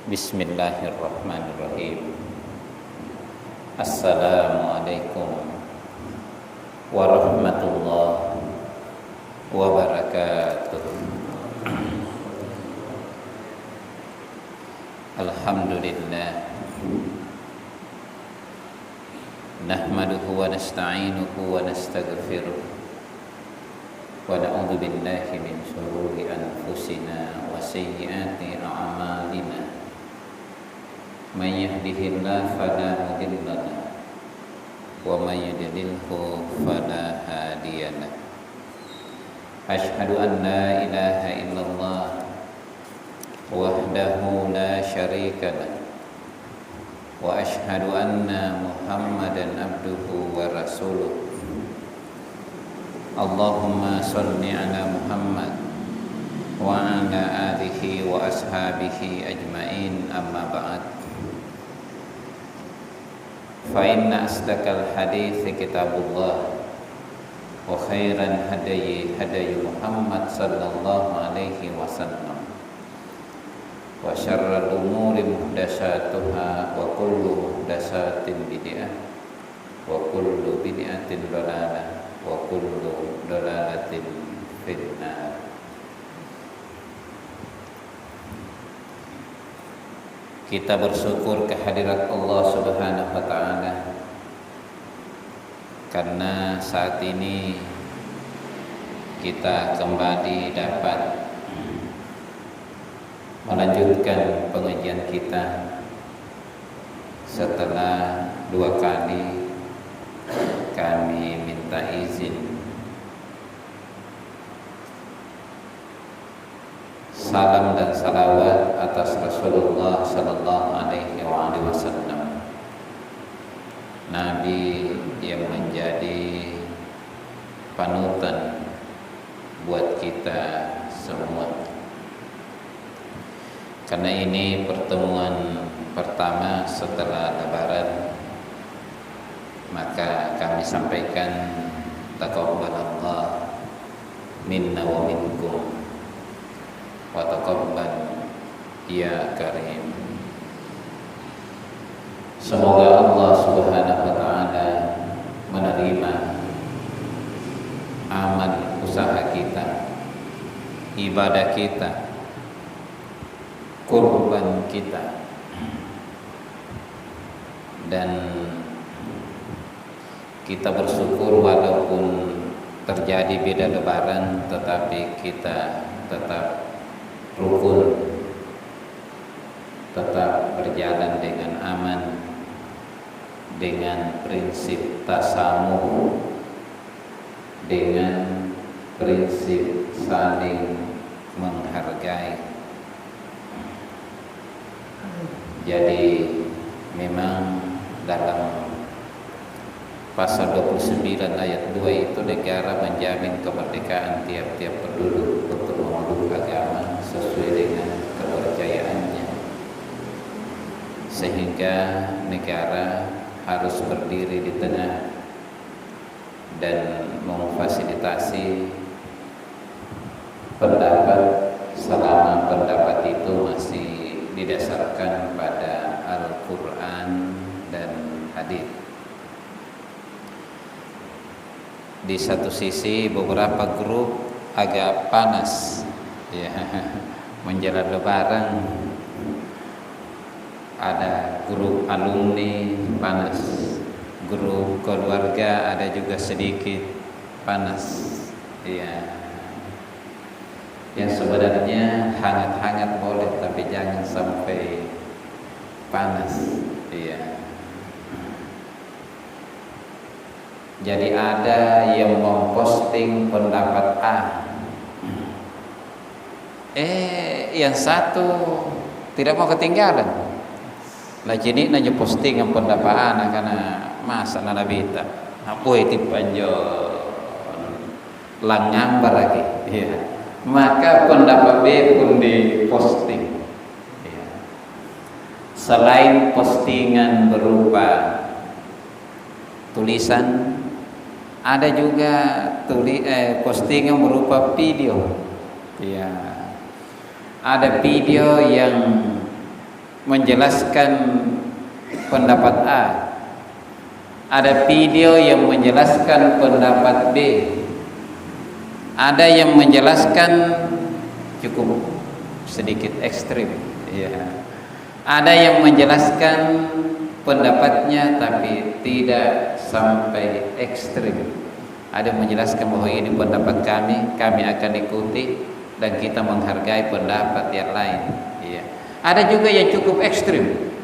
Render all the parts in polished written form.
Bismillahirrahmanirrahim. Assalamualaikum warahmatullahi wabarakatuh. Alhamdulillah, nahmaduhu wa nasta'inuhu wa nastaghfiruh wa na'udzu billahi min shururi anfusina wa sayyiati a'malina. Man yahdihillahu fala mudilla lahu wa man yudlilhu fala hadiya lahu. Asyhadu an la ilaha illallah wahdahu la syarika lahu wa asyhadu anna Muhammadan abduhu wa rasuluh. Allahumma shalli ala Muhammad wa ala alihi wa ashabihi ajmain, amma ba'd. Fa inna asdaqal hadithi kitabullah wa khairan hadayi hadayu Muhammad sallallahu alaihi wasallam wa syarrul umuri muhdatsatuha wa kullu muhdatsatin bid'ah wa kullu bid'atin dhalalah wa kullu dhalalatin finnar. Kita bersyukur kehadirat Allah Subhanahu wa taala karena saat ini kita kembali dapat melanjutkan pengajian kita setelah 2 kali kami minta izin. Salam dan salawat atas Rasulullah sallallahu alaihi wasallam, Nabi yang menjadi panutan buat kita semua. Karena ini pertemuan pertama setelah Lebaran, maka kami sampaikan taqabbalallah minna wa minkum wa taqabbal ya karim. Semoga Allah Subhanahu wa taala menerima amal usaha kita, ibadah kita, kurban kita, dan kita bersyukur walaupun terjadi beda Lebaran, tetapi kita tetap rukun, tetap berjalan dengan aman, dengan prinsip tasamuh, dengan prinsip saling menghargai. Jadi memang dalam Pasal 29 ayat 2 itu negara menjamin kemerdekaan tiap-tiap penduduk untuk memeluk agama sesuai dengan kepercayaannya, sehingga negara harus berdiri di tengah dan memfasilitasi pendapat selama pendapat itu masih didasarkan pada Al-Quran dan hadis. Di satu sisi beberapa grup agak panas ya, menjelang Lebaran. Ada grup alumni panas, grup keluarga ada juga sedikit panas ya. Yang sebenarnya hangat-hangat boleh, tapi jangan sampai panas ya. Jadi ada yang memposting pendapat A, yang satu tidak mau ketinggalan. Nah jadi nanya postingan pendapat A karena masa nana beta, apa itu panjo langambar lagi. Ya. Maka pendapat B pun diposting. Ya. Selain postingan berupa tulisan, ada juga postingan berupa video. Ya. Ada video yang menjelaskan pendapat A, ada video yang menjelaskan pendapat B, ada yang menjelaskan cukup sedikit ekstrim, ya. Ada yang menjelaskan pendapatnya tapi tidak sampai ekstrim. Ada yang menjelaskan bahwa ini pendapat kami akan ikuti dan kita menghargai pendapat yang lain. Ya. Ada juga yang cukup ekstrim.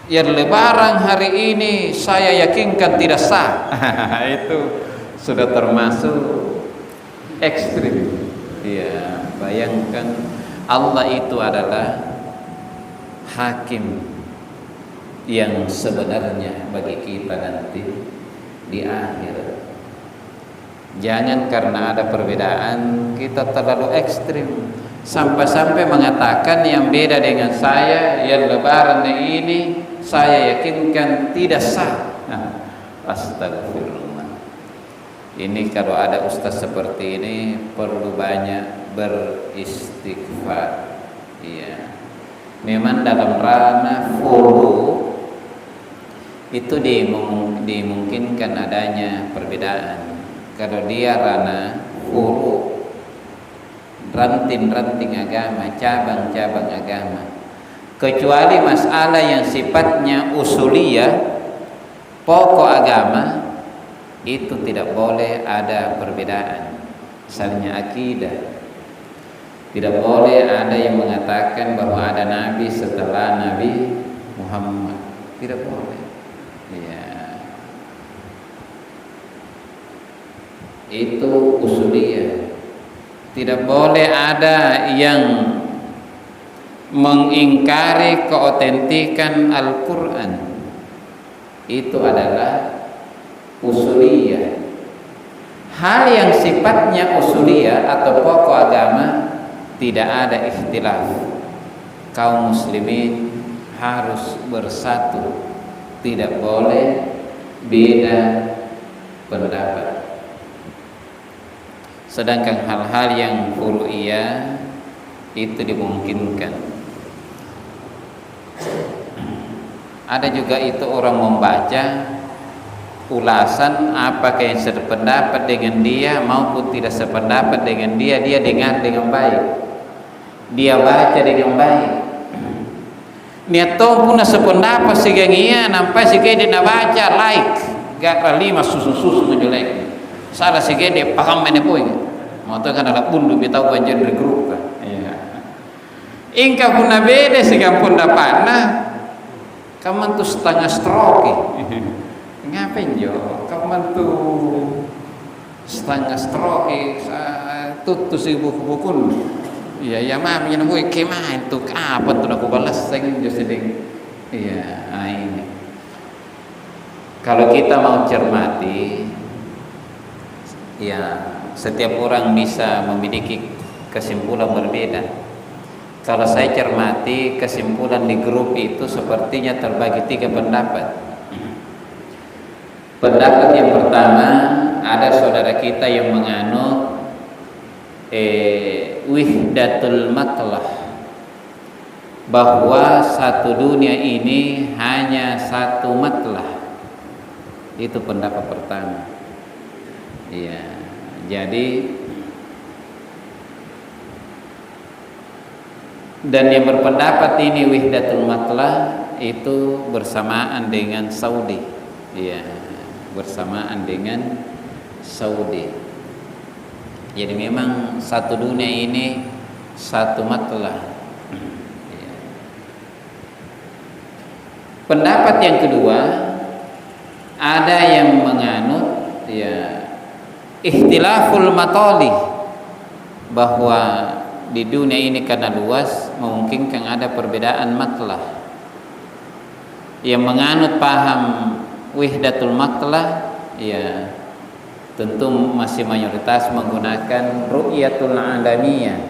Yang lebaran hari ini saya yakinkan tidak sah. Itu sudah termasuk ekstrim. Ya, bayangkan Allah itu adalah hakim yang sebenarnya bagi kita nanti di akhir. Jangan karena ada perbedaan kita terlalu ekstrim sampai-sampai mengatakan yang beda dengan saya, yang lebaran ini saya yakinkan tidak sah. Astagfirullah. Ini kalau ada ustaz seperti ini perlu banyak beristighfar. Iya. Memang dalam ranah furu itu dimungkinkan adanya perbedaan. Kalau dia ranah furu, ranting-ranting agama, cabang-cabang agama, kecuali masalah yang sifatnya usuliyah, pokok agama, itu tidak boleh ada perbedaan. Misalnya akidah, tidak boleh ada yang mengatakan bahwa ada nabi setelah Nabi Muhammad, tidak boleh. Ya. Itu usuliyah. Tidak boleh ada yang mengingkari keotentikan Al-Quran. Itu adalah usuliyah. Hal yang sifatnya usuliyah atau pokok agama tidak ada ikhtilaf. Kaum muslimin harus bersatu, tidak boleh beda pendapat. Sedangkan hal-hal yang furu'iyah itu dimungkinkan. Ada juga itu orang membaca ulasan apakah yang sependapat dengan dia maupun tidak sependapat dengan dia dengar dengan baik, dia baca dengan baik. Niat tahu pun sependapat segengia nampai segede na baca like gak lima susu jelek. Salah segede paham mana poin. Mau tahu kan ada pundu bitau banjir di grup kan. Iya. Ingka pun beda segampun dapatna. Kamu tuh setengah stroke. Ngapain jo? Kamu tuh setengah stroke tutu si buku-buku. Iya, ya mah punya nemu kemain tuh apa tuh aku balas sing jo seding. Iya, ini. Kalau kita mau cermati, ya setiap orang bisa memiliki kesimpulan berbeda. Kalau saya cermati kesimpulan di grup itu sepertinya terbagi 3 pendapat. Pendapat yang pertama, ada saudara kita yang menganut wihdatul matlah, bahwa satu dunia ini hanya satu matlah. Itu pendapat pertama. Iya, jadi dan yang berpendapat ini wihdatul matlah itu bersamaan dengan Saudi. Iya, bersamaan dengan Saudi. Jadi memang satu dunia ini satu matlah. Iya. Pendapat yang kedua, ada yang menganut ya ikhtilaful matali, bahwa di dunia ini karena luas memungkinkan ada perbedaan matlah. Yang menganut paham wihdatul matlah ya tentu masih mayoritas menggunakan ru'yatul alamiyah,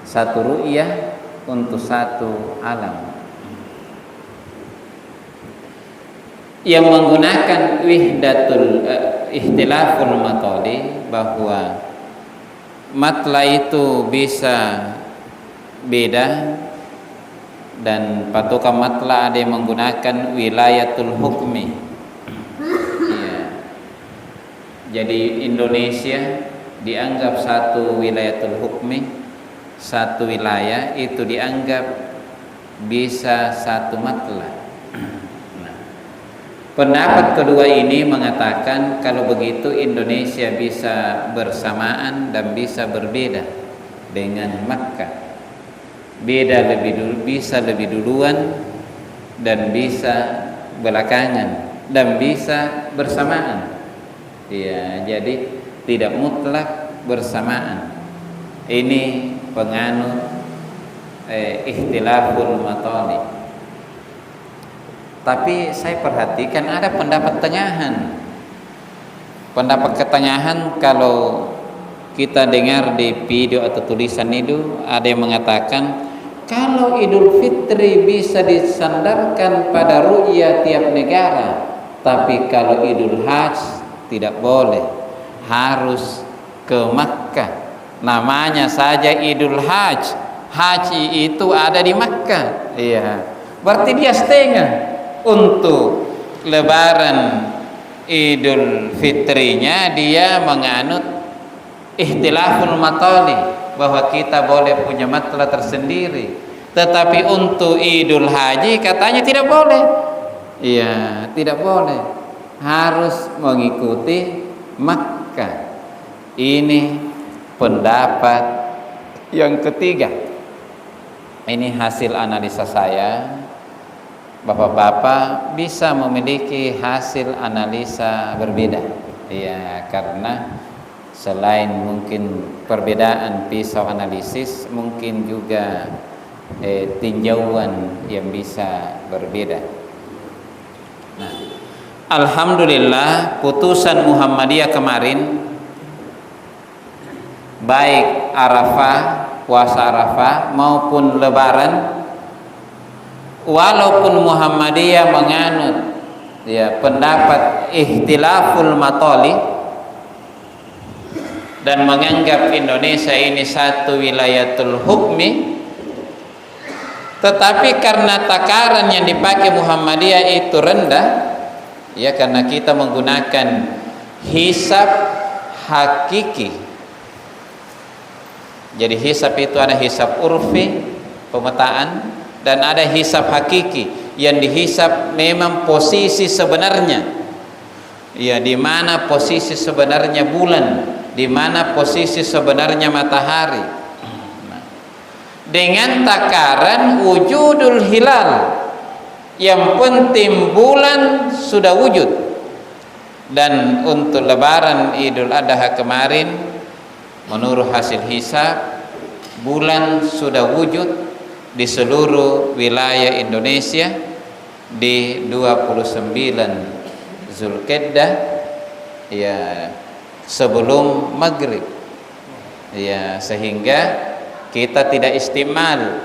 satu ru'yah untuk satu alam. Yang menggunakan wihdatul ikhtilaful matali, bahwa matla itu bisa beda, Dan patokan matla ada yang menggunakan wilayatul hukmi. Ya. Jadi Indonesia dianggap satu wilayatul hukmi, satu wilayah itu dianggap bisa satu matla. Nah, pendapat kedua ini mengatakan kalau begitu Indonesia bisa bersamaan dan bisa berbeda dengan Makkah. Beda lebih dulu, bisa lebih duluan dan bisa belakangan dan bisa bersamaan. Ya, jadi tidak mutlak bersamaan. Ini penganut ikhtilaful matali. Tapi saya perhatikan ada pendapat tengahan. Pendapat ketengahan kalau kita dengar di video atau tulisan itu ada yang mengatakan kalau Idul Fitri bisa disandarkan pada ru'yah tiap negara, tapi kalau Idul Hajj tidak boleh, harus ke Makkah. Namanya saja Idul Hajj, haji itu ada di Makkah. Iya, berarti dia setengah. Untuk Lebaran Idul Fitrinya dia menganut ikhtilaful matali, bahwa kita boleh punya matla tersendiri, tetapi untuk Idul Haji katanya tidak boleh. Iya, tidak boleh, harus mengikuti Makkah. Ini pendapat yang ketiga. Ini hasil analisa saya. Bapak-bapak bisa memiliki hasil analisa berbeda. Iya, karena selain mungkin perbedaan pisau analisis, mungkin juga tinjauan yang bisa berbeda. Nah, alhamdulillah putusan Muhammadiyah kemarin, baik Arafah, puasa Arafah maupun Lebaran, walaupun Muhammadiyah menganut ya pendapat ikhtilaful matali dan menganggap Indonesia ini satu wilayatul hukmi, tetapi karena takaran yang dipakai Muhammadiyah itu rendah, ya, karena kita menggunakan hisab hakiki. Jadi hisab itu ada hisab urfi, pemetaan, dan ada hisab hakiki yang dihisab memang posisi sebenarnya, ya, di mana posisi sebenarnya bulan, di mana posisi sebenarnya matahari. Nah, dengan takaran wujudul hilal, yang penting bulan sudah wujud. Dan untuk Lebaran Idul Adha kemarin, menurut hasil hisab, bulan sudah wujud di seluruh wilayah Indonesia di 29 Zulqa'dah, ya, sebelum maghrib, ya, sehingga kita tidak istimal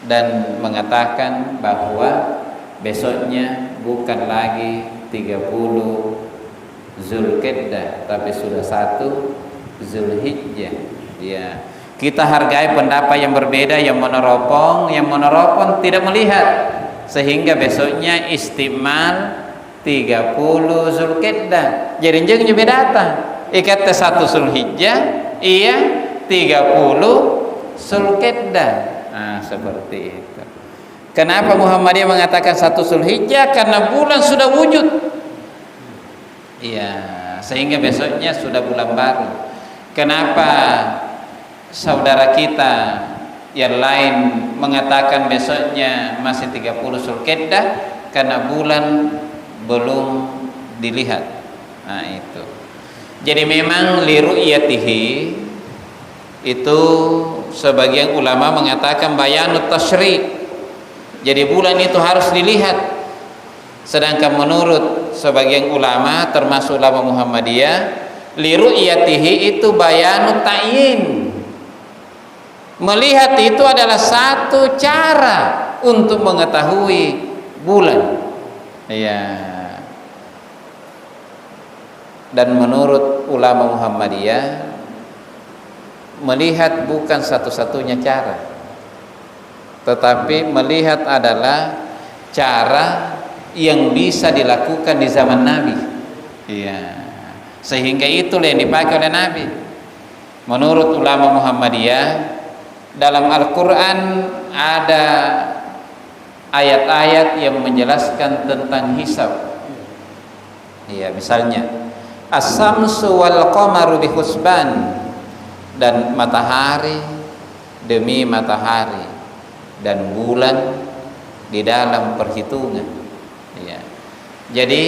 dan mengatakan bahwa besoknya bukan lagi 30 Zulqa'dah tapi sudah 1 Zulhijjah. Ya, kita hargai pendapat yang berbeda, yang meneropong tidak melihat, sehingga besoknya istimal 30 Zulqa'dah. Jadi jangan beda data. Ikatnya 1 Zulhijjah, iya 30 Zulqa'dah. Nah, seperti itu. Kenapa Muhammadiyah mengatakan 1 Zulhijjah? Karena bulan sudah wujud. Iya, sehingga besoknya sudah bulan baru. Kenapa saudara kita yang lain mengatakan besoknya masih 30 Zulqa'dah? Karena bulan belum dilihat. Nah, itu. Jadi memang liru'yatihi itu sebagian ulama mengatakan bayanut tasyri'. Jadi bulan itu harus dilihat. Sedangkan menurut sebagian ulama termasuk ulama Muhammadiyah, liru'yatihi itu bayanut ta'yin. Melihat itu adalah satu cara untuk mengetahui bulan. Ya. Dan menurut ulama Muhammadiyah, melihat bukan satu-satunya cara. tetapi melihat adalah cara yang bisa dilakukan di zaman Nabi. Iya. Sehingga itulah yang dipakai oleh Nabi. Menurut ulama Muhammadiyah, dalam Al-Quran ada ayat-ayat yang menjelaskan tentang hisab. Iya, misalnya as-samsu wal qamaru bihusban, dan matahari demi matahari dan bulan di dalam perhitungan. Iya. Jadi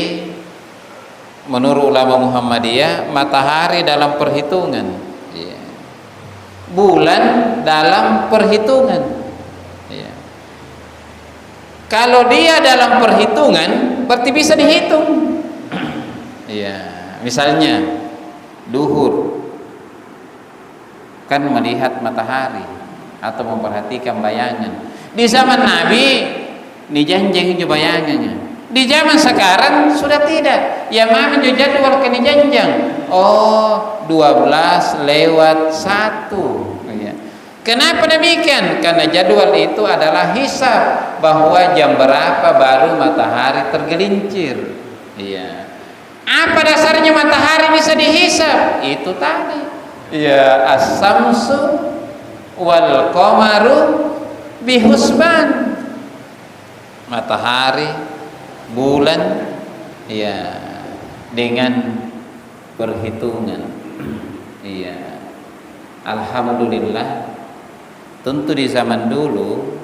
menurut ulama Muhammadiyah, matahari dalam perhitungan, iya. Bulan dalam perhitungan, iya. Kalau dia dalam perhitungan berarti bisa dihitung. Iya, misalnya duhur kan melihat matahari atau memperhatikan bayangan. Di zaman Nabi dijanjeng juga bayangannya. Di zaman sekarang sudah tidak. Ya mami jadwal ke dijanjang. Oh, 12:01. Ya. Kenapa demikian? Karena jadwal itu adalah hisab, bahwa jam berapa baru matahari tergelincir. Iya. Apa dasarnya matahari bisa dihisab? Itu tadi. Ya, as-samsu wal qamaru bihusban. Matahari, bulan, ya, dengan perhitungan. Iya. Alhamdulillah. Tentu di zaman dulu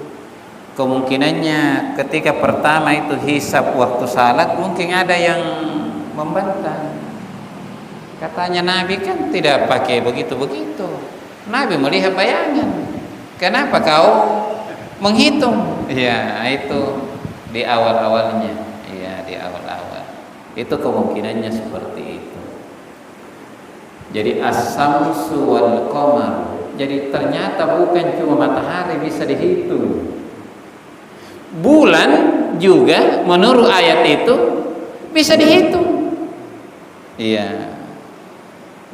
kemungkinannya ketika pertama itu hisab waktu salat mungkin ada yang membantah. Katanya Nabi kan tidak pakai begitu-begitu. Nabi melihat bayangan. Kenapa kau menghitung? Ya, itu di awal-awalnya. Ya, di awal-awal. Itu kemungkinannya seperti itu. Jadi as-samsu wal qamar. Jadi ternyata bukan cuma matahari bisa dihitung. Bulan juga menurut ayat itu bisa dihitung. Iya.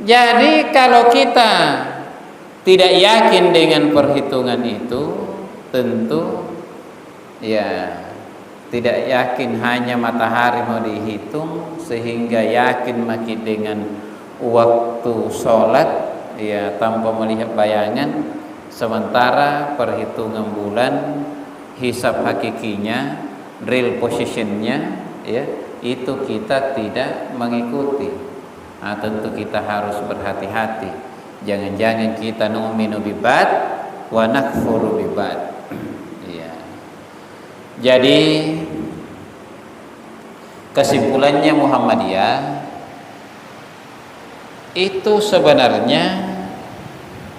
Jadi kalau kita tidak yakin dengan perhitungan itu, tentu ya tidak yakin hanya matahari mau dihitung, sehingga yakin makin dengan waktu sholat ya tanpa melihat bayangan, sementara perhitungan bulan, hisab hakikinya, real positionnya ya itu kita tidak mengikuti. Nah, tentu kita harus berhati-hati. Jangan-jangan kita nu'minu bibad wa nakfuru bibad. Iya. Jadi kesimpulannya Muhammadiyah itu sebenarnya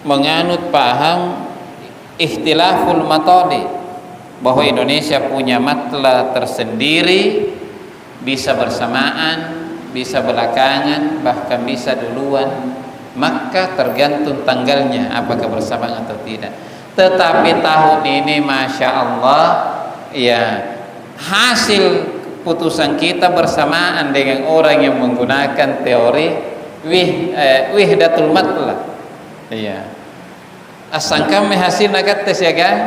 menganut paham ikhtilaful matodi, bahwa Indonesia punya matla tersendiri, bisa bersamaan, bisa belakangan, bahkan bisa duluan, maka tergantung tanggalnya apakah bersamaan atau tidak. Tetapi tahun ini Masya Allah ya, hasil putusan kita bersamaan dengan orang yang menggunakan teori wihdatul matla. Iya. Asangkam hasilna kates ya kan?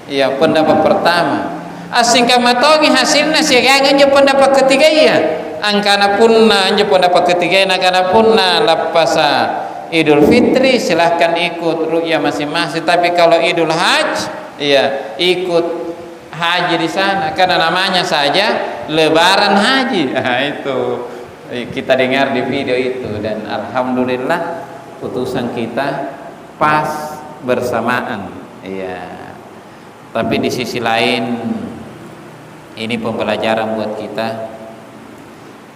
Ya, pendapat pertama. Asingkam matongi hasilna siagangan je pendapat ketiga ya. Angkana punna je pendapat ketiga, angkana punna lapasa Idul Fitri silahkan ikut ru'yah masing-masing. Tapi kalau Idul Hajj ya ikut haji di sana, karena namanya saja Lebaran Haji. Nah, itu kita dengar di video itu, dan alhamdulillah putusan kita pas bersamaan. Iya. Tapi di sisi lain ini pembelajaran buat kita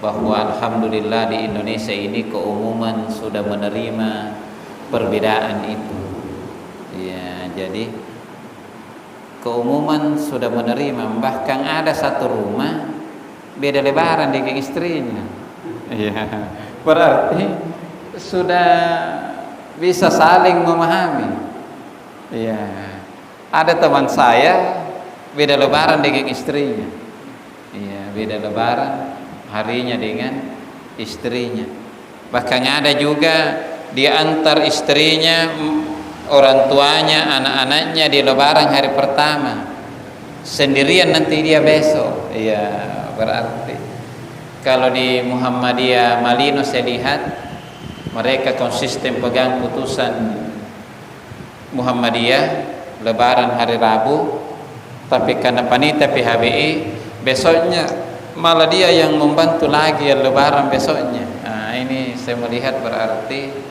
bahwa alhamdulillah di Indonesia ini keumuman sudah menerima perbedaan itu. Ya, jadi keumuman sudah menerima, bahkan ada satu rumah beda lebaran dengan istrinya. Ya, berarti sudah bisa saling memahami. Ya, ada teman saya beda lebaran dengan istrinya. Ya, beda lebaran harinya dengan istrinya. Bahkan ada juga di antar istrinya orang tuanya, anak-anaknya di lebaran hari pertama, sendirian nanti dia besok. Iya, berarti kalau di Muhammadiyah Malino saya lihat mereka konsisten pegang putusan Muhammadiyah lebaran hari Rabu, tapi karena panitia PHBI besoknya malah dia yang membantu lagi ya lebaran besoknya. Nah, ini saya melihat berarti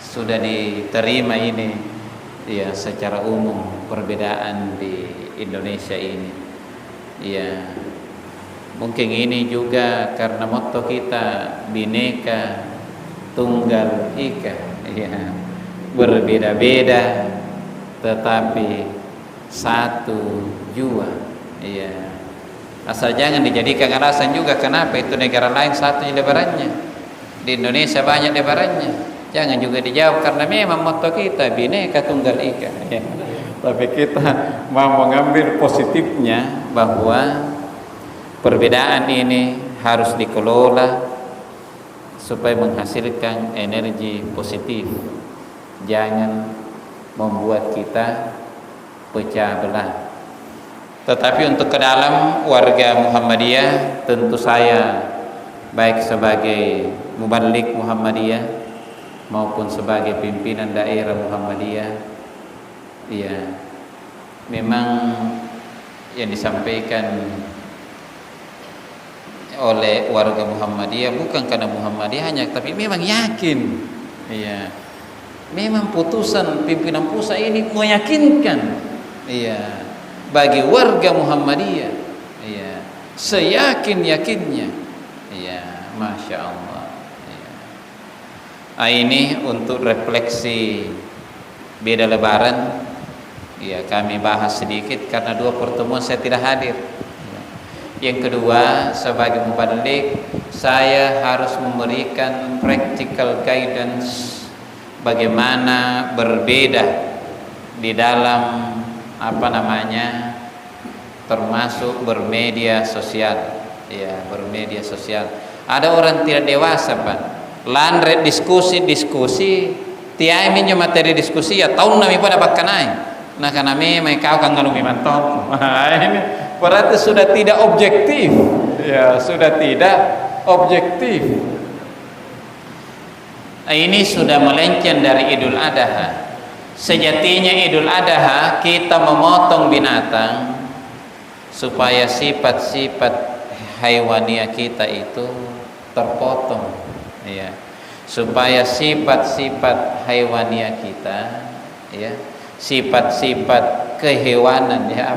sudah diterima ini ya secara umum perbedaan di Indonesia ini. Ya, mungkin ini juga karena motto kita Bhinneka Tunggal Ika, ya, berbeda-beda tetapi satu jua. Ya, asal jangan dijadikan alasan juga kenapa itu negara lain satu lebarannya, di Indonesia banyak lebarannya. Jangan juga dijawab karena memang motto kita Bhinneka Tunggal Ika, ya. Tapi kita mau mengambil positifnya bahwa perbedaan ini harus dikelola supaya menghasilkan energi positif. Jangan membuat kita pecah belah. Tetapi untuk ke dalam warga Muhammadiyah, tentu saya baik sebagai mubalik Muhammadiyah maupun sebagai pimpinan daerah Muhammadiyah, ya, memang yang disampaikan oleh warga Muhammadiyah bukan karena Muhammadiyah hanya, tapi memang yakin, ya, memang putusan pimpinan pusat ini meyakinkan, ya, bagi warga Muhammadiyah, ya, seyakin-yakinnya, ya, Masya Allah, ya. Ini untuk refleksi beda lebaran, ya, kami bahas sedikit karena 2 pertemuan saya tidak hadir. Yang kedua, sebagai mubalik saya harus memberikan practical guidance bagaimana berbeda di dalam termasuk bermedia sosial, ya, bermedia sosial. Ada orang tidak dewasa, Pak, landret diskusi tiai minyo materi diskusi ya tahun nami pada bakkanai. Nah, karena memang kau kan ngalumi mantap. Ini berarti sudah tidak objektif, ya, sudah tidak objektif. Ini sudah melenceng dari Idul Adha. Sejatinya Idul Adha kita memotong binatang supaya sifat-sifat haiwania kita itu terpotong, ya, supaya sifat-sifat haiwania kita, ya, sifat-sifat kehewanan, ya,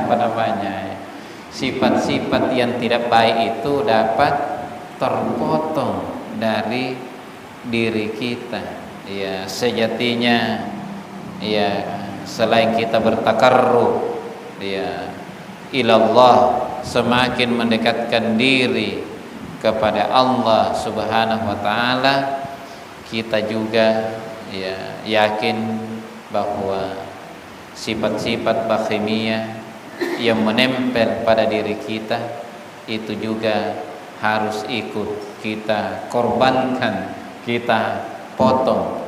sifat-sifat yang tidak baik itu dapat terpotong dari diri kita, ya. Sejatinya, ya, selain kita bertakarrub, ya, ilallah, semakin mendekatkan diri kepada Allah Subhanahu wa taala, kita juga, ya, yakin bahwa sifat-sifat bakhimiyah yang menempel pada diri kita itu juga harus ikut kita korbankan, kita potong.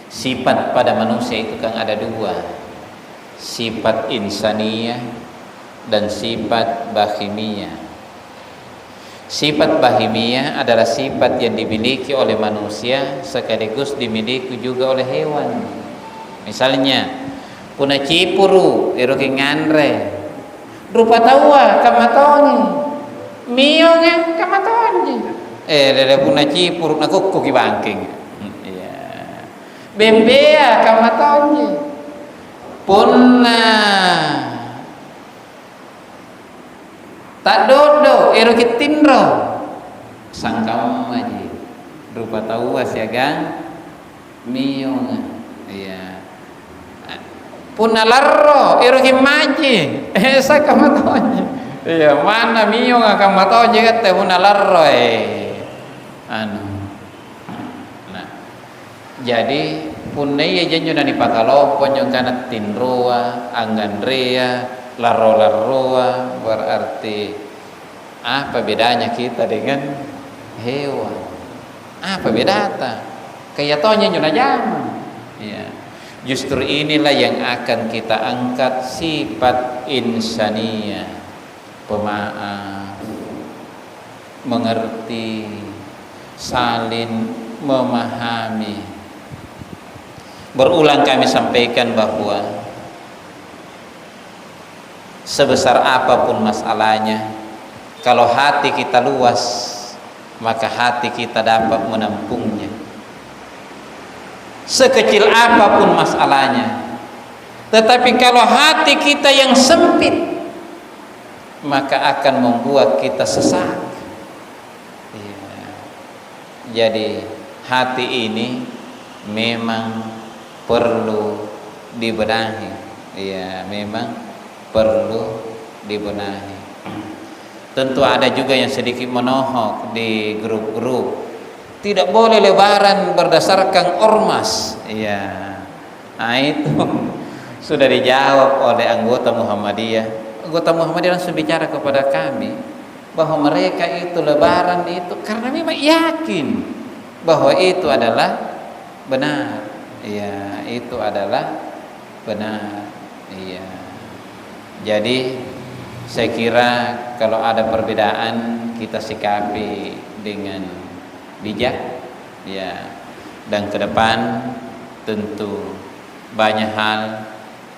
Sifat pada manusia itu kan ada 2, sifat insaniyah dan sifat bakhimiyah. Sifat bahimiyah adalah sifat yang dimiliki oleh manusia sekaligus dimiliki juga oleh hewan. Misalnya puna cipuru eroke ngandre rupa tawa kamatoni mionge kamatoni lele puna cipuru na kokko ki bangking, ya, bembea kamatoni punna tak dodo eroke tindro sangkam aja rupa tawa siagang mionge, ya, punna larro eroke maji esa kamatoni, iya, mana mionge kamatoni kate punna larro nah, jadi punna iya janjo nani pakalopon yang kana tinroa angganrea larro-larroa, berarti apa bedanya kita dengan hewan? Apa bedanya? kayak tonya nyuna jaman. Ya. Justru inilah yang akan kita angkat, sifat insaniyah, pemaaf, mengerti, saling memahami. Berulang kami sampaikan bahwa sebesar apapun masalahnya, kalau hati kita luas, maka hati kita dapat menampungnya. Sekecil apapun masalahnya, tetapi kalau hati kita yang sempit, maka akan membuat kita sesat. Ya. Jadi hati ini memang perlu dibenahi. Ya, memang perlu dibenahi. Tentu ada juga yang sedikit menohok di grup-grup, tidak boleh lebaran berdasarkan ormas. Ya, nah itu sudah dijawab oleh anggota Muhammadiyah. Anggota Muhammadiyah langsung bicara kepada kami bahwa mereka itu lebaran itu karena memang yakin bahwa itu adalah benar. Ya, itu adalah benar. Iya. Jadi saya kira kalau ada perbedaan kita sikapi dengan bijak, ya, dan ke depan tentu banyak hal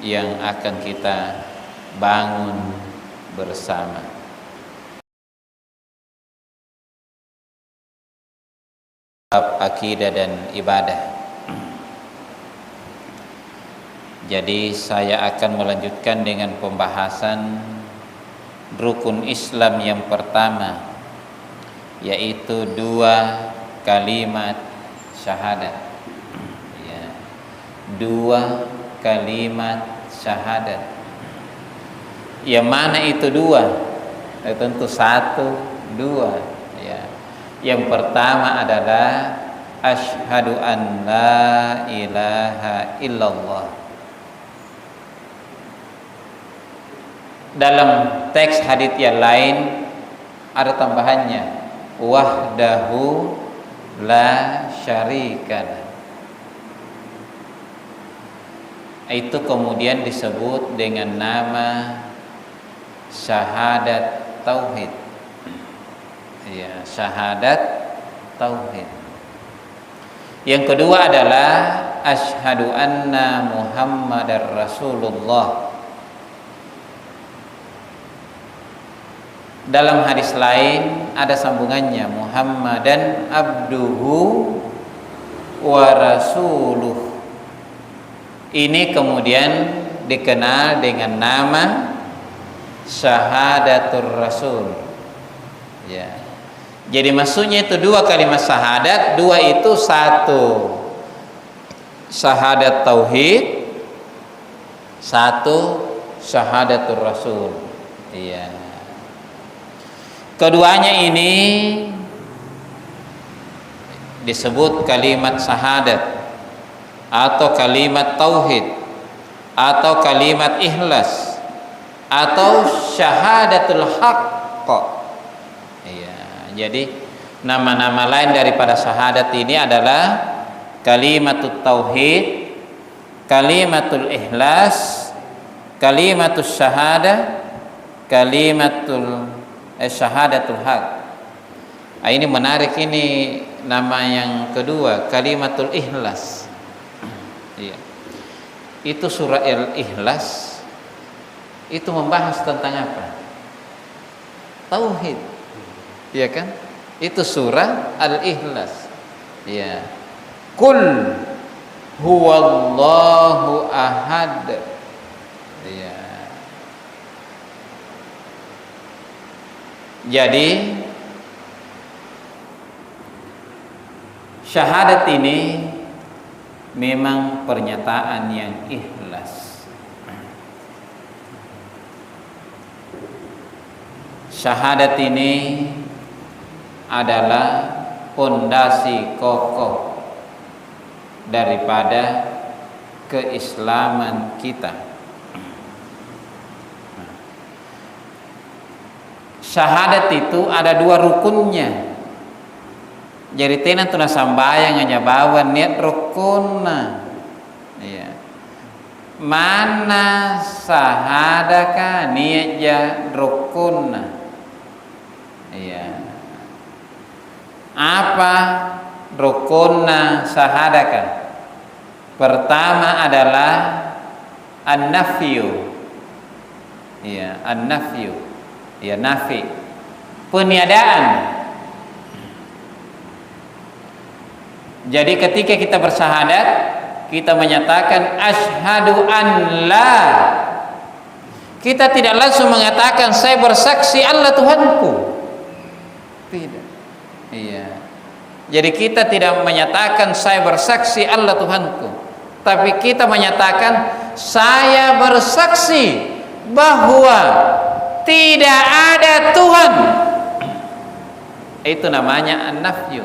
yang akan kita bangun bersama. Bab akidah dan ibadah. Jadi saya akan melanjutkan dengan pembahasan rukun Islam yang pertama, yaitu 2 kalimat syahadat. Ya. 2 kalimat syahadat. Yang mana itu 2? Tentu 1, 2. Ya. Yang pertama adalah asyhadu an la ilaha illallah. Dalam teks hadits yang lain ada tambahannya, wahdahu la syarikalah. Itu kemudian disebut dengan nama syahadat tauhid. Ya, syahadat tauhid. Yang kedua adalah asyhadu anna Muhammadar Rasulullah. Dalam hadis lain ada sambungannya, Muhammadan abduhu wa rasuluh. Ini kemudian dikenal dengan nama syahadatul rasul. Ya. Jadi maksudnya itu 2 kalimat syahadat, 2 itu 1 syahadat tauhid, 1 syahadatul rasul. Iya. Keduanya ini disebut kalimat syahadat atau kalimat tauhid atau kalimat ikhlas atau syahadatul haqq. Iya, jadi nama-nama lain daripada syahadat ini adalah kalimatut tauhid, kalimatul ikhlas, kalimatus syahadah, kalimatul syahadatul haq. Ini menarik, ini nama yang kedua, kalimatul ikhlas. Iya. Itu surah Al-Ikhlas itu membahas tentang apa? Tauhid. Iya kan? Itu surah Al-Ikhlas. Iya. Qul huwallahu ahad. Iya. Jadi syahadat ini memang pernyataan yang ikhlas. Syahadat ini adalah pondasi kokoh daripada keislaman kita. Syahadat itu ada 2 rukunnya. Jadi tenan tuna sambayang hanya bawa niat rukunna. Iya. Mana sahadaka niatnya rukunna. Iya. Apa rukunna sahadaka? Pertama adalah an-nafyu. Iya, an-nafyu. Ya, nafi. Peniadaan. Jadi ketika kita bersahadat, kita menyatakan asyhadu an la. Kita tidak langsung mengatakan saya bersaksi Allah Tuhanku. Tidak. Iya. Jadi kita tidak menyatakan saya bersaksi Allah Tuhanku, tapi kita menyatakan saya bersaksi bahwa tidak ada Tuhan. Itu namanya an-nafyu.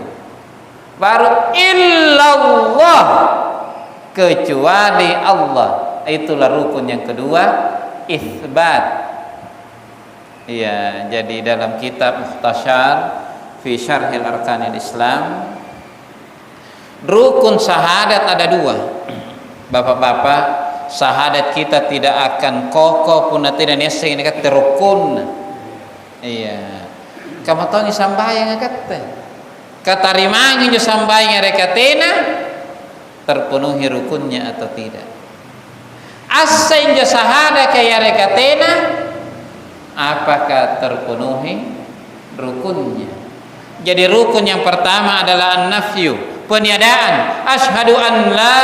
Baru illallah, kecuali Allah. Itulah rukun yang kedua, itsbat. Iya, jadi dalam kitab Mukhtasar fi Syarhil Arkanil Islam, rukun syahadat ada dua. Bapak-bapak, syahadat kita tidak akan kokoh pun tidak neseng ini kata rukun. Iya. Kamu tahu ni sambayang kata. Katarimangi jo sambayang rekatena terpenuhi rukunnya atau tidak. Asain jo sahada kaya rekatena apakah terpenuhi rukunnya? Jadi rukun yang pertama adalah an-nafyu, peniadaan. Asyhadu an la,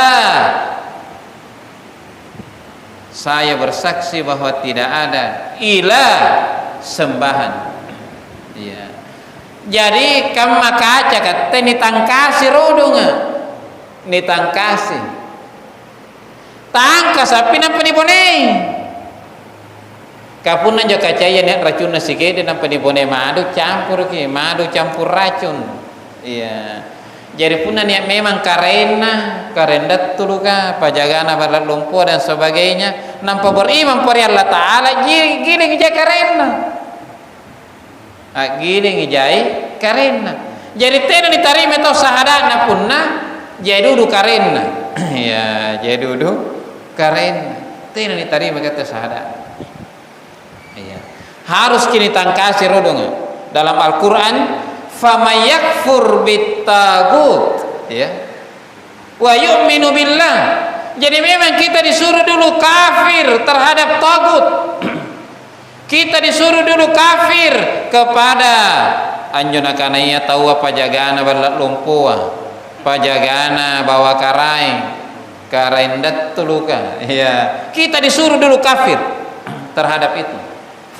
saya bersaksi bahwa tidak ada ilah sembahan. Iya. Jadi kamma kaca kata ni tangkasi rodonga, ni tangkasi tangkas api nampa ni bonei. Kapun aja kacaya ni racun nasi kede nampa ni bonei madu campur ki, madu campur racun. Iya. Jadi pun ni memang karena karendat tuluka pajagana balat lumpur dan sebagainya nampa beriman pada Allah Taala giling je karena. Giling ijai karena. Jadi tena diterima tau sahadana punna jadi duduk karena. Ya, jadi duduk karena tena diterima kata sahadat. Iya. Harus kini tangkasi rodonga. Dalam Al-Qur'an famayakfur bittagut, ya. Wa yu'minu billah. Jadi memang kita disuruh dulu kafir terhadap tagut. Kita disuruh dulu kafir kepada anjuna kanaya tahu apa jagana balat lumpua, pajagana bawa karai ndat tuluka. Ya, kita disuruh dulu kafir terhadap itu.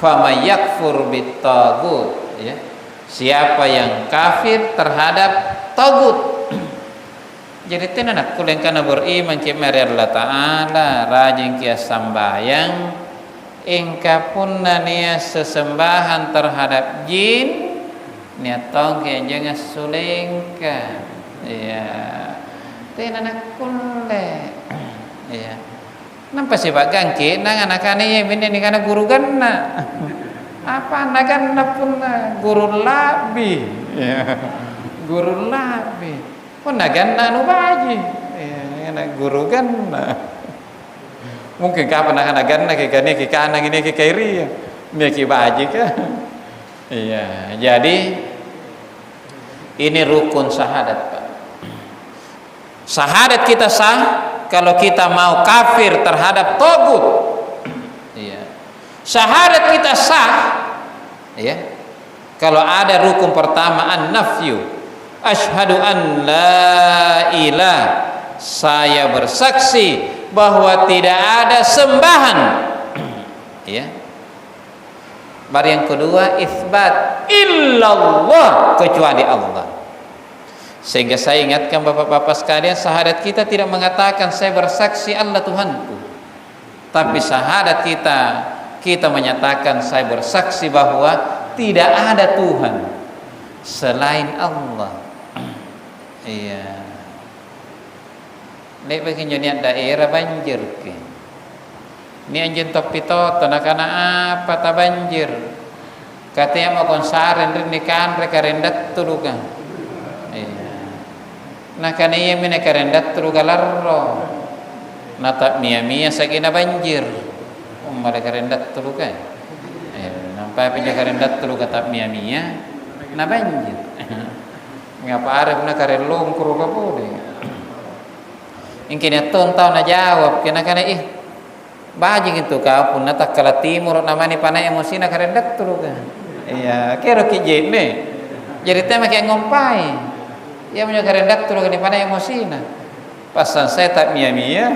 Famayakfur bittagut, ya. Siapa yang kafir terhadap tagut. Jadi tenan kulen kana beriman ke Allah Taala, rajin kia sambayang, engka pun nia sesembahan terhadap jin, nia tong ke jangan sulengka. Ya. Tenan kulle. Ya. Nampak si bagang ke nang anak-anaknya ini kana guru ganna. Apa naganna pun guru labi. Ya. Guru labi. Pun naganna anu baji. Ya, guru ganna. Mungkin kapan anak ganna ke gane ke kanan ini ke kiri. Ni ke baji ka. Iya, jadi ini rukun syahadat, Pak. Syahadat kita sah kalau kita mau kafir terhadap tagut. Iya. Syahadat kita sah, ya. Kalau ada rukun pertama an-nafyu, asyhadu an la ilah, saya bersaksi bahwa tidak ada sembahan. Ya. Baru yang kedua itsbat illallah, kecuali Allah. Sehingga saya ingatkan bapak-bapak sekalian, syahadat kita tidak mengatakan saya bersaksi Allah Tuhanku, tapi syahadat kita menyatakan saya bersaksi bahwa tidak ada Tuhan selain Allah. Iya. Lek bagi nyoniat daerah banjir ke. Ni anjen topi toto nakana apa ta banjir. Katanya mau konsaren rindikan reka rendat tulukan. Iya. Nah kan iya mina karendat tulu galarro. Nata mia sakina banjir. Ummala karendat tulu kan. Nampai pinja karendat tulu kata mia na banjir. Ngapa arep na karelong kuro ka po de. Ingkin aton tao na jawab kena kana bajing itu kau pun natak kala timur namani panai emosi na karendat tulu kan. Iya, kero kijene. Jadi tema kayak ngompai. Ya punya karendat tulu kan panai emosi na. Pasan saya tak mia.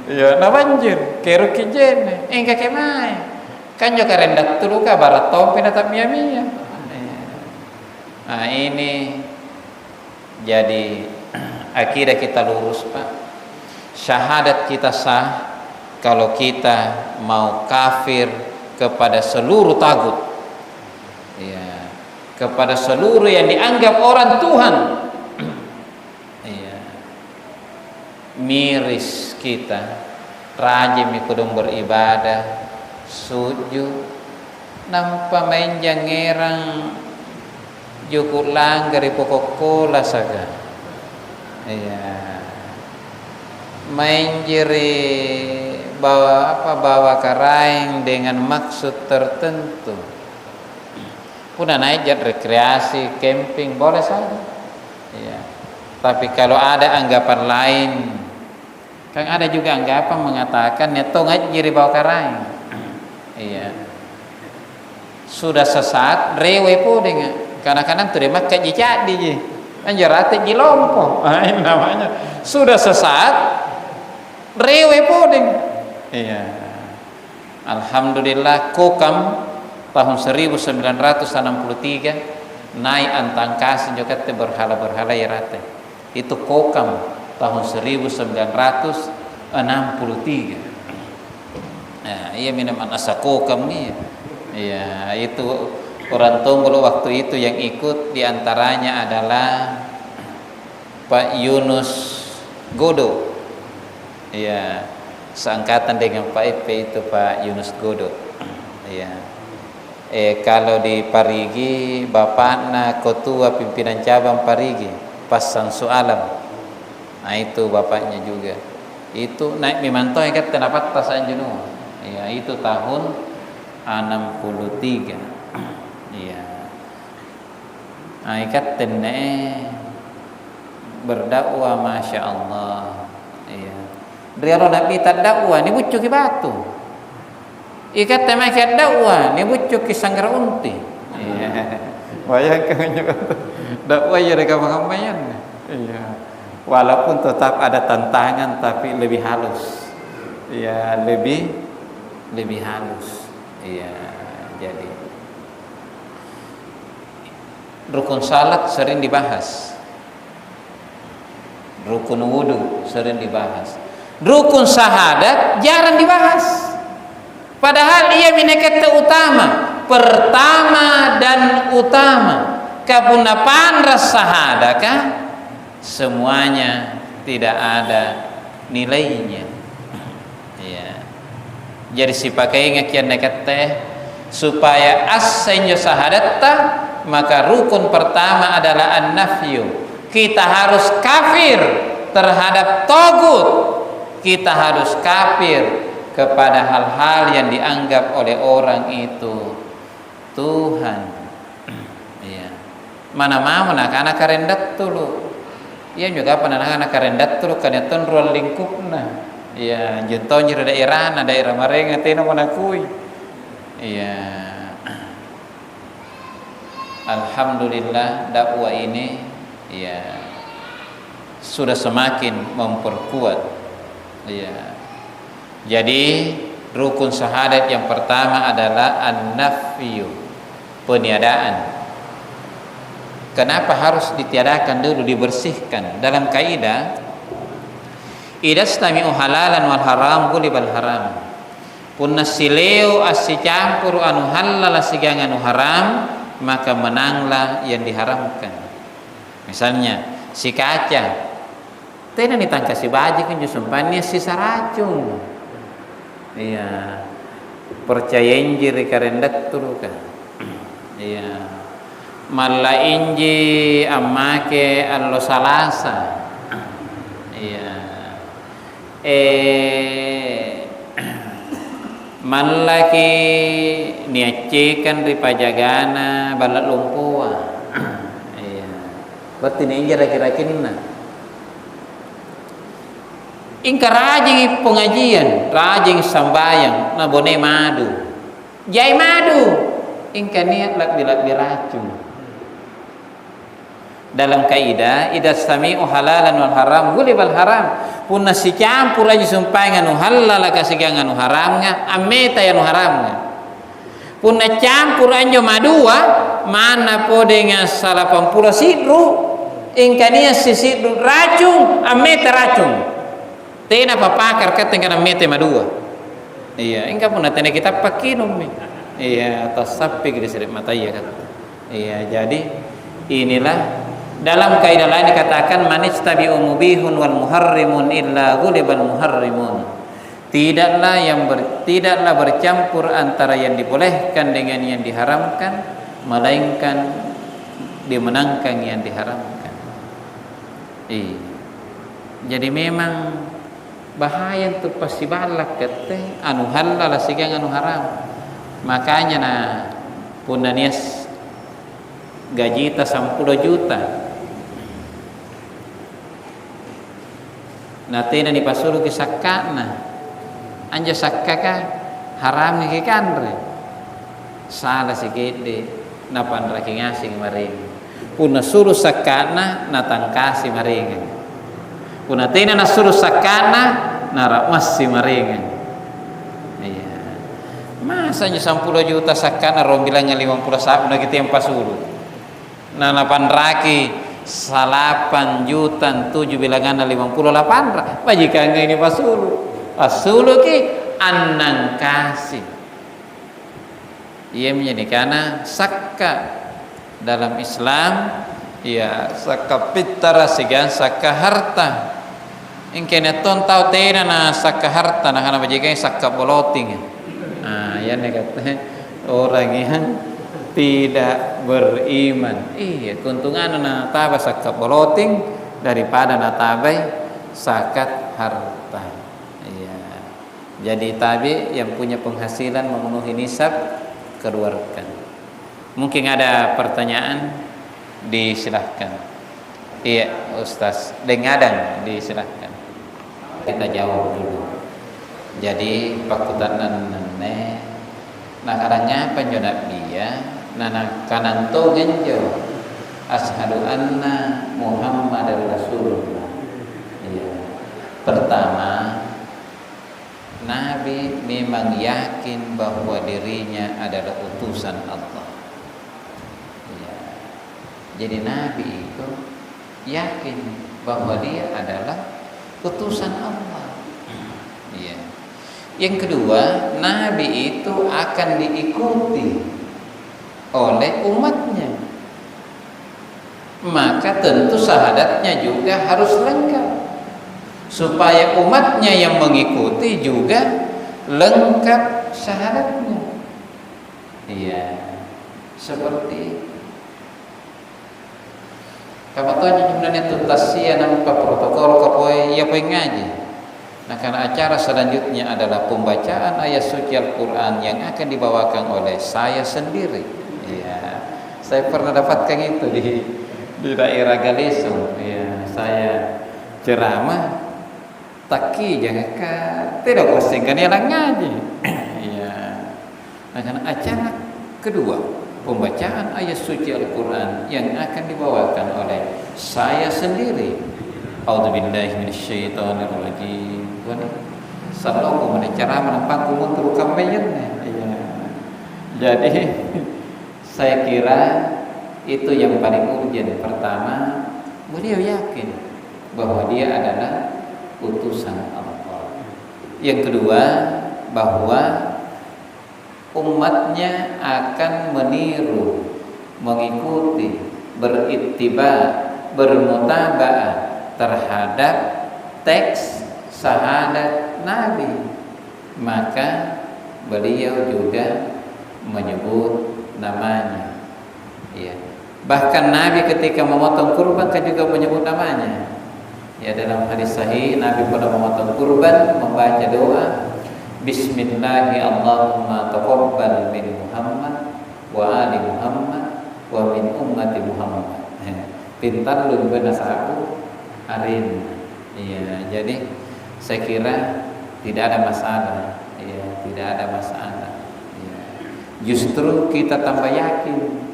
Ya na banjir, kero kijene. Engka kemai. Kan jo karendat tulu ka barat tompi na tak mia. Nah ini jadi akidah kita lurus Pak. Syahadat kita sah kalau kita mau kafir kepada seluruh tagut, ya, kepada seluruh yang dianggap orang Tuhan. Ya. Miris kita rajin ikut beribadah, sujud, nampak main jangerang Jukut langgari pokok kola saga. Iya. Main jeri bawa karaing dengan maksud tertentu. Puna naik jet rekreasi, camping boleh saja. Iya. Tapi kalau ada anggapan lain, kan ada juga anggapan mengatakan neto ngaj jeri bawa karaing. Iya. Sudah sesat, rewe po dengan kadang-kadang tu dia makan jadi je anjarate jilompo ini namanya sudah sesat rewe podeng. Iya, alhamdulillah kokam tahun 1963 naik antang kasih juga te berhala ya rate itu kokam tahun 1963. Nah, iya minum asa kokam nih. Iya, itu orang Tonggolo waktu itu yang ikut diantaranya adalah Pak Yunus Godo. Iya, seangkatan dengan Pak Epe itu Pak Yunus Godo. Iya. Kalau di Parigi bapaknya ketua pimpinan cabang Parigi Pasan Sualam. Nah itu bapaknya juga. Itu naik mimanto yang kata dapat tas anjuno. Iya, itu tahun 63. Iya. Aikat tenne berdakwah masya Allah. Iya. Dia Nabi tak dakwah ni bucuk batu. Ikat tema ikat dakwah ni bucuk sanggar unti. Iya. Bayangkan juga dakwah ya mereka mengampayan. Iya. Walaupun tetap ada tantangan tapi lebih halus. Iya, lebih halus. Iya, jadi rukun salat sering dibahas, rukun wudu sering dibahas, rukun syahadat jarang dibahas. Padahal ia minakata utama, pertama dan utama. Kapunapan syahadat kan semuanya tidak ada nilainya. Ya. Jadi si pakai ngakian nakate supaya asenyo syahadat maka rukun pertama adalah an-nafyu. Kita harus kafir terhadap tagut. Kita harus kafir kepada hal-hal yang dianggap oleh orang itu Tuhan. Iya. Mana mau anak-anak karendat tulu. Iya juga anak-anak karendat tulu kaneton ruang lingkupna. Iya, jontohnya daerah marenga teno manakui. Iya. Alhamdulillah dakwah ini ya sudah semakin memperkuat. Ya. Jadi rukun syahadat yang pertama adalah an-nafyu, peniadaan. Kenapa harus ditiadakan dulu, dibersihkan? Dalam kaidah idastami'u halalan wal haram gulibal haram. Punna sileu asi campur anu halal asigang anu haram, maka menanglah yang diharamkan. Misalnya si kaca tena ditangka si baji kan jusumpannya sisa racun. Iya, percaya injir karendat turu kan. Iya, malla inji amake allo salasa. Iya. Mallaki niacekan ripajagana balat lumpua. Iya. Berarti ini kira-kira ingka rajin pengajian, rajin sambayang, na bone madu. Jai madu, ingka niat lak biracun. Dalam kaidah, idza sami'u halalan wal haram, gulibal haram. Punna si campur aja sumpah nganu halal kasih nganu haramnya, ameta yang haramnya. Punna campur aja madua, mana po dengan 80 sidru, ingka niat si sidru racun, ameta racun. Tena papakar katengana mete madua. Iya, engkau pun tena kita pakinum. Iya, atas sapi di seret mata iya kan. Iya, jadi inilah dalam kaidah lain dikatakan manistabi'u mubihun wal muharrimun illa ghulibal muharrimun. Tidaklah bercampur antara yang dibolehkan dengan yang diharamkan, melainkan dimenangkan yang diharamkan. Iya. Jadi memang bahaya tuh pasti balak kete anu halal sigang anu haram. Makanya punna nias gaji ta 10 juta. Tena ni pasulu ki sakkana. Anja sakkaka haram ki kanre. Salah sikede napandra ki ngasing maring. Punna suruh sakkana natangkasi maring. Kuna tena nasuruh sakana naramas si maringan. Iya. Masanya 10 juta sakana rom bilangnya 50 sabu na kita yang pasulu. Na 8 raki 8 juta 7 bilangan 58 majikan ini pasulu. Pasulu ki annang kasih. Ia menjadikan sakka dalam Islam. Ya, sakka pitara sigan sakka harta. Ingkene ton tau tena na sakka harta na kana bajikan sakka boloting. Ya kata orang yang tidak beriman. Iya, keuntungan na taba sakka boloting daripada na tabai zakat harta. Iya. Jadi tabi yang punya penghasilan memenuhi nisab keluarkan. Mungkin ada pertanyaan? Disilahkan. Iya Ustaz, dengadang disilahkan. Kita jawab dulu. Jadi pakutanan nene nah karanya penjonak dia nana kananto genjo asyhadu anna Muhammadar Rasulullah. Iya. Pertama, Nabi memang yakin bahwa dirinya adalah utusan Allah. Jadi Nabi itu yakin bahwa dia adalah utusan Allah. Iya. Yang kedua, Nabi itu akan diikuti oleh umatnya. Maka tentu syahadatnya juga harus lengkap. Supaya umatnya yang mengikuti juga lengkap syahadatnya. Iya. Seperti itu. Kabatnya sebenarnya tuntasia nampak protokol kapoe ya poe ngaji. Nah, karena acara selanjutnya adalah pembacaan ayat suci Al-Qur'an yang akan dibawakan oleh saya sendiri. Ya, saya pernah dapatkan itu di daerah Galesong. Ya, saya ceramah taki jangan tidak postingkan yang ngaji. Ya. Nah, karena acara kedua pembacaan ayat suci Al-Quran yang akan dibawakan oleh saya sendiri. A'udzubillahi minasyaitonirrajim. Sallallahu alaihi wasallam menempatku muntur kambaynya. Jadi saya kira itu yang paling urgent. Pertama, beliau yakin bahwa dia adalah utusan Allah. Yang kedua, bahwa umatnya akan meniru, mengikuti, berittiba, bermutaba'ah terhadap teks syahadat Nabi. Maka beliau juga menyebut namanya. Ya. Bahkan Nabi ketika memotong kurban kan juga menyebut namanya. Ya, dalam hadis sahih Nabi pada memotong kurban membaca doa, Bismillahi Allahumma taqabbal min Muhammad wa ali Muhammad wa min ummati Muhammad. Pintar lu benasaku arin. Ya, jadi saya kira tidak ada masalah. Ya, tidak ada masalah. Ya. Justru kita tambah yakin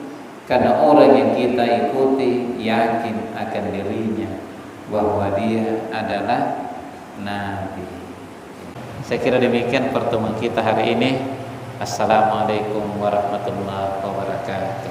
karena orang yang kita ikuti yakin akan dirinya bahwa dia adalah Nabi. Saya kira demikian pertemuan kita hari ini. Assalamualaikum warahmatullahi wabarakatuh.